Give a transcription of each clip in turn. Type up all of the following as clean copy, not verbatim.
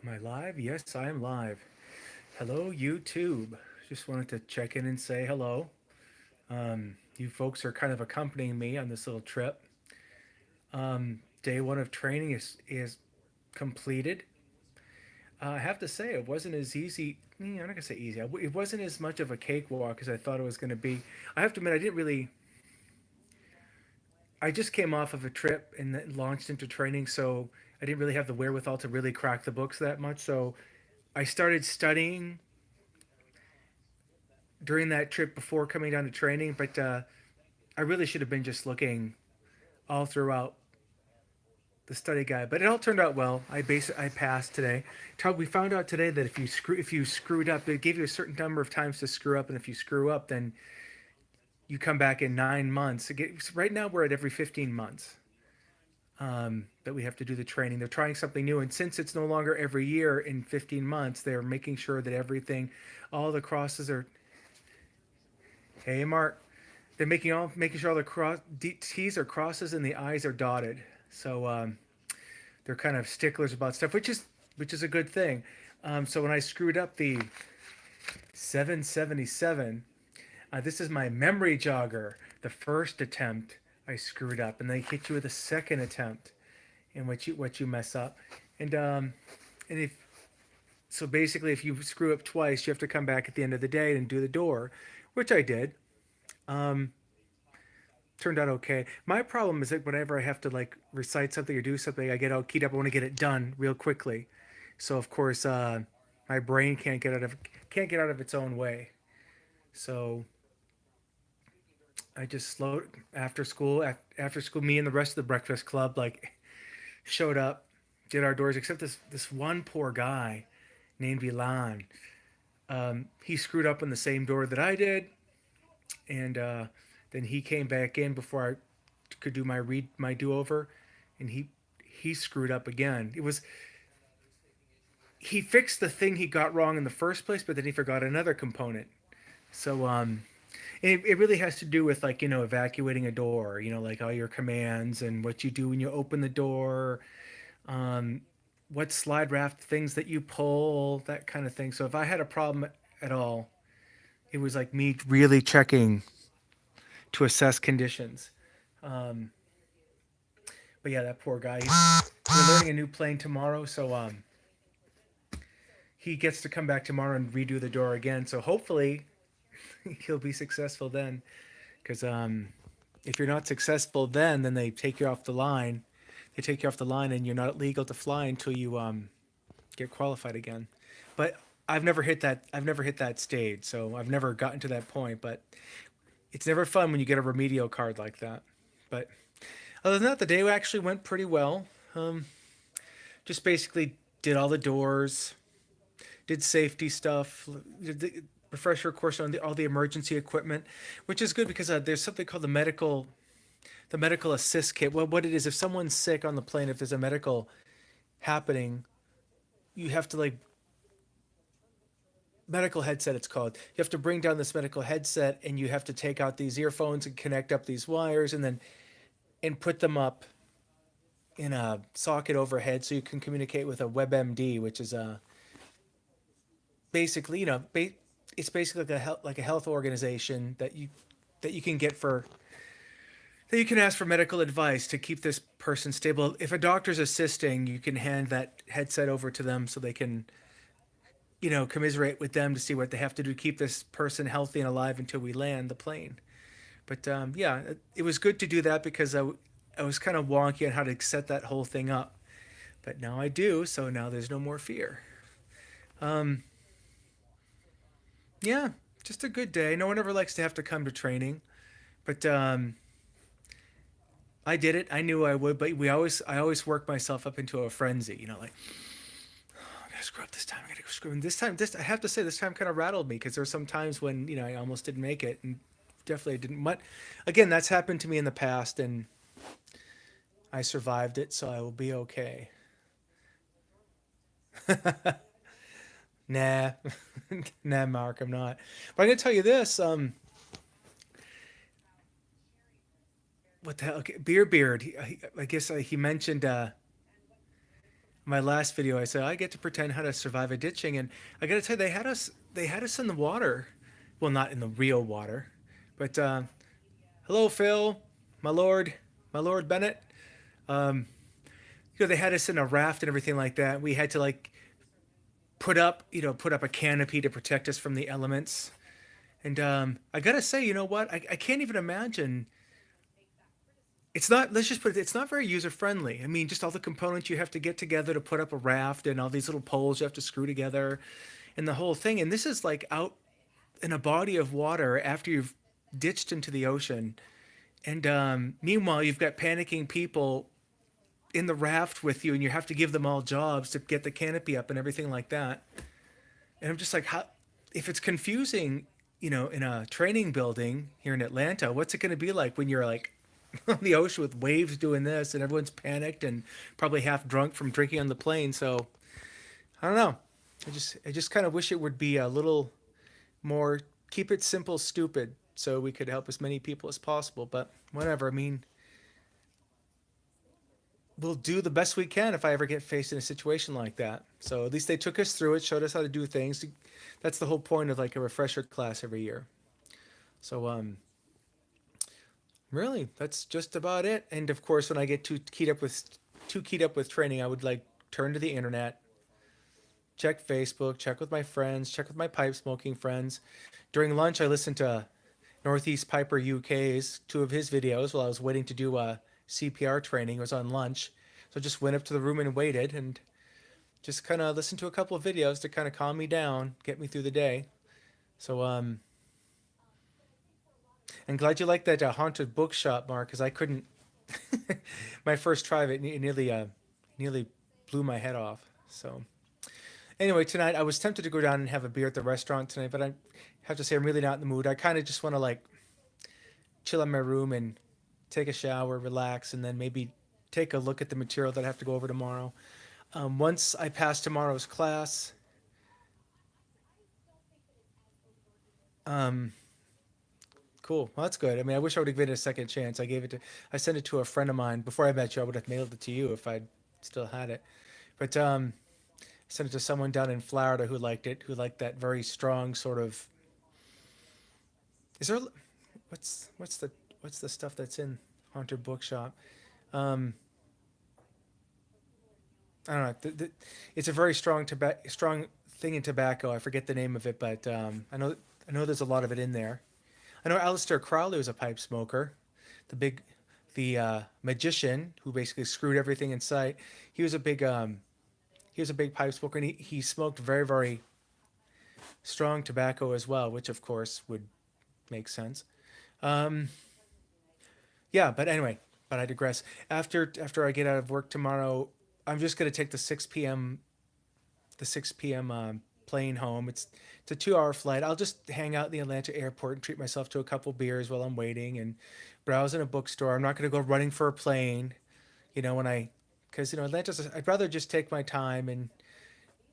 Am I live? Yes, I am live. Hello, YouTube. Just wanted to check in and say hello. You folks are kind of accompanying me on this little trip. Day one of training is completed. I have to say, it wasn't as easy. I'm not gonna say easy. It wasn't as much of a cakewalk as I thought it was gonna be. I have to admit, I didn't really. I just came off of a trip and then launched into training, so I didn't really have the wherewithal to really crack the books that much. So I started studying during that trip before coming down to training, but I really should have been just looking all throughout the study guide. But it all turned out well. I passed today. We found out today that if you screwed up, it gave you a certain number of times to screw up, and if you screw up, then you come back in 9 months. Right now we're at every 15 months that we have to do the training. They're trying something new, and since it's no longer every year in 15 months, they're making sure that everything, all the crosses are. Hey, Mark. They're making sure all the T's are crosses and the I's are dotted. So they're kind of sticklers about stuff, which is a good thing. So when I screwed up the 777, this is my memory jogger. The first attempt I screwed up, and they hit you with a second attempt in which you mess up, and if so, basically, if you screw up twice, you have to come back at the end of the day and do the door, which I did. Um, Turned out okay. My problem is that whenever I have to like recite something or do something, I get all keyed up. I want to get it done real quickly. So of course, my brain can't get out of its own way. So I just slowed after school. After school, me and the rest of the breakfast club like showed up, did our doors. Except this one poor guy named Ilan. He screwed up on the same door that I did, and then he came back in before I could do my do over, and he screwed up again. He fixed the thing he got wrong in the first place, but then he forgot another component. So it really has to do with like evacuating a door, like all your commands and what you do when you open the door, um, what slide raft things that you pull, that kind of thing. So if I had a problem at all, it was like me really checking to assess conditions. Um, but yeah, that poor guy. We're learning a new plane tomorrow, so he gets to come back tomorrow and redo the door again. So hopefully he'll be successful then. Because if you're not successful then they take you off the line. They take you off the line, and you're not legal to fly until you get qualified again. But I've never hit that stage, so I've never gotten to that point. But it's never fun when you get a remedial card like that. But other than that, the day actually went pretty well. Um, just basically did all the doors, did safety stuff, did the refresher course on all the emergency equipment, which is good because there's something called the medical assist kit. Well, what it is, if someone's sick on the plane, if there's a medical happening, you have to like medical headset it's called. You have to bring down this medical headset, and you have to take out these earphones and connect up these wires, and put them up in a socket overhead so you can communicate with a WebMD, which is a basically it's basically like a health organization that you can get for that you can ask for medical advice to keep this person stable. If a doctor's assisting, you can hand that headset over to them so they can commiserate with them to see what they have to do to keep this person healthy and alive until we land the plane. But yeah, it was good to do that because I was kind of wonky on how to set that whole thing up. But now I do, so now there's no more fear. Um, yeah, just a good day. No one ever likes to have to come to training, but I did it. I knew I would, but I always work myself up into a frenzy. Like, oh, I gotta screw up this time. I gotta go screw. And this time, I have to say, this time kind of rattled me because there's some times when I almost didn't make it, and definitely didn't. But again, that's happened to me in the past, and I survived it, so I will be okay. Nah, nah, Mark, I'm not. But I'm gonna tell you this. What the hell? Okay, Beard. I guess he mentioned. my last video, I said I get to pretend how to survive a ditching, and I got to tell you, they had us in the water. Well, not in the real water, but hello, Phil, my lord, my lord Bennett. Um, they had us in a raft and everything like that. We had to like put up a canopy to protect us from the elements. And I gotta say, you know what? I can't even imagine. It's not. Let's just put it. It's not very user friendly. I mean, just all the components you have to get together to put up a raft, and all these little poles you have to screw together, and the whole thing. And this is like out in a body of water after you've ditched into the ocean. And meanwhile, you've got panicking people in the raft with you, and you have to give them all jobs to get the canopy up and everything like that. And I'm just like, how? If it's confusing, in a training building here in Atlanta, what's it going to be like when you're like on the ocean with waves doing this and everyone's panicked and probably half drunk from drinking on the plane? So I don't know. I just kind of wish it would be a little more keep it simple, stupid, so we could help as many people as possible. But whatever. I mean, we'll do the best we can if I ever get faced in a situation like that. So at least they took us through it, showed us how to do things. That's the whole point of like a refresher class every year. So really, that's just about it. And of course, when I get too keyed up with training, I would like turn to the internet, check Facebook, check with my friends, check with my pipe smoking friends. During lunch, I listened to Northeast Piper UK's two of his videos while I was waiting to do a CPR training. It was on lunch, so I just went up to the room and waited and just kind of listened to a couple of videos to kind of calm me down, get me through the day. So I'm glad you like that haunted bookshop, Mark, because I couldn't. My first try of it nearly blew my head off. So anyway, tonight I was tempted to go down and have a beer at the restaurant tonight, but I have to say I'm really not in the mood. I kind of just want to like chill in my room and take a shower, relax, and then maybe take a look at the material that I have to go over tomorrow. Once I pass tomorrow's class, um, cool. Well, that's good. I mean, I wish I would have given it a second chance. I sent it to a friend of mine before I met you. I would have mailed it to you if I'd still had it. But I sent it to someone down in Florida who liked it, who liked that very strong sort of. Is there? What's the stuff that's in Haunted Bookshop? Um, I don't know. It's a very strong thing in tobacco. I forget the name of it, but I know there's a lot of it in there. I know Aleister Crowley was a pipe smoker, the big, the magician who basically screwed everything in sight. He was a big he was a big pipe smoker, and he smoked very very strong tobacco as well, which of course would make sense. Um, yeah, but anyway, but I digress. After I get out of work tomorrow, I'm just gonna take the 6 p.m. Plane home. It's a 2 hour flight. I'll just hang out in the Atlanta airport and treat myself to a couple beers while I'm waiting and browse in a bookstore. I'm not gonna go running for a plane, when because Atlanta's. I'd rather just take my time and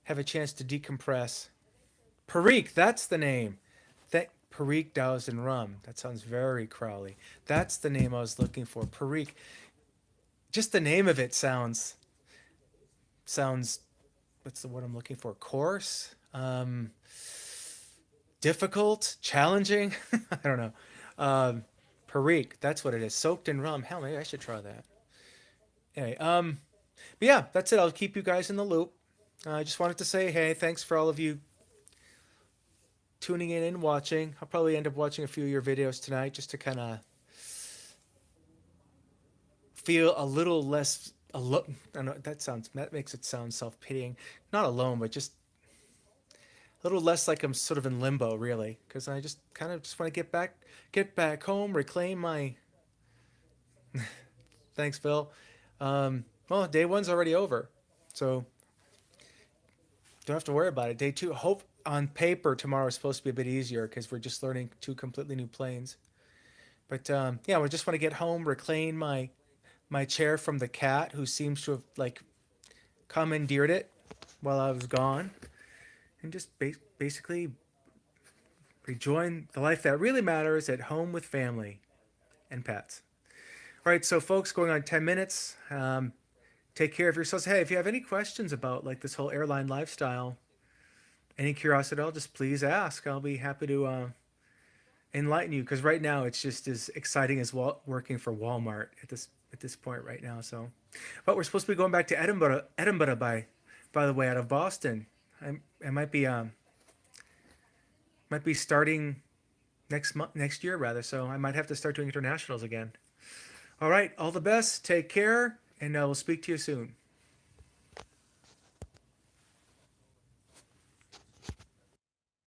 have a chance to decompress. Perique, that's the name. That Perique doused in rum. That sounds very Crowley. That's the name I was looking for. Perique. Just the name of it sounds. What's the word I'm looking for? Coarse. Difficult, challenging. I don't know. Um, Perique. That's what it is. Soaked in rum. Hell, maybe I should try that. Anyway, but yeah, that's it. I'll keep you guys in the loop. I just wanted to say, hey, thanks for all of you tuning in and watching. I'll probably end up watching a few of your videos tonight just to kind of feel a little less alone. I know that makes it sound self pitying. Not alone, but just a little less like I'm sort of in limbo, really, because I just kind of just want to get back home, reclaim my. Thanks, Phil. Well, day one's already over, so don't have to worry about it. Day two, hope on paper tomorrow is supposed to be a bit easier because we're just learning two completely new planes. But yeah, we just want to get home, reclaim my chair from the cat who seems to have like commandeered it while I was gone, and just basically rejoin the life that really matters at home with family and pets. All right, so folks, going on 10 minutes. take care of yourselves. Hey, if you have any questions about like this whole airline lifestyle, any curiosity at all, just please ask. I'll be happy to enlighten you, because right now it's just as exciting as working for Walmart at this point right now. So, but we're supposed to be going back to Edinburgh by the way, out of Boston. I might be starting next year rather. So I might have to start doing internationals again. All right, all the best. Take care, and we'll speak to you soon.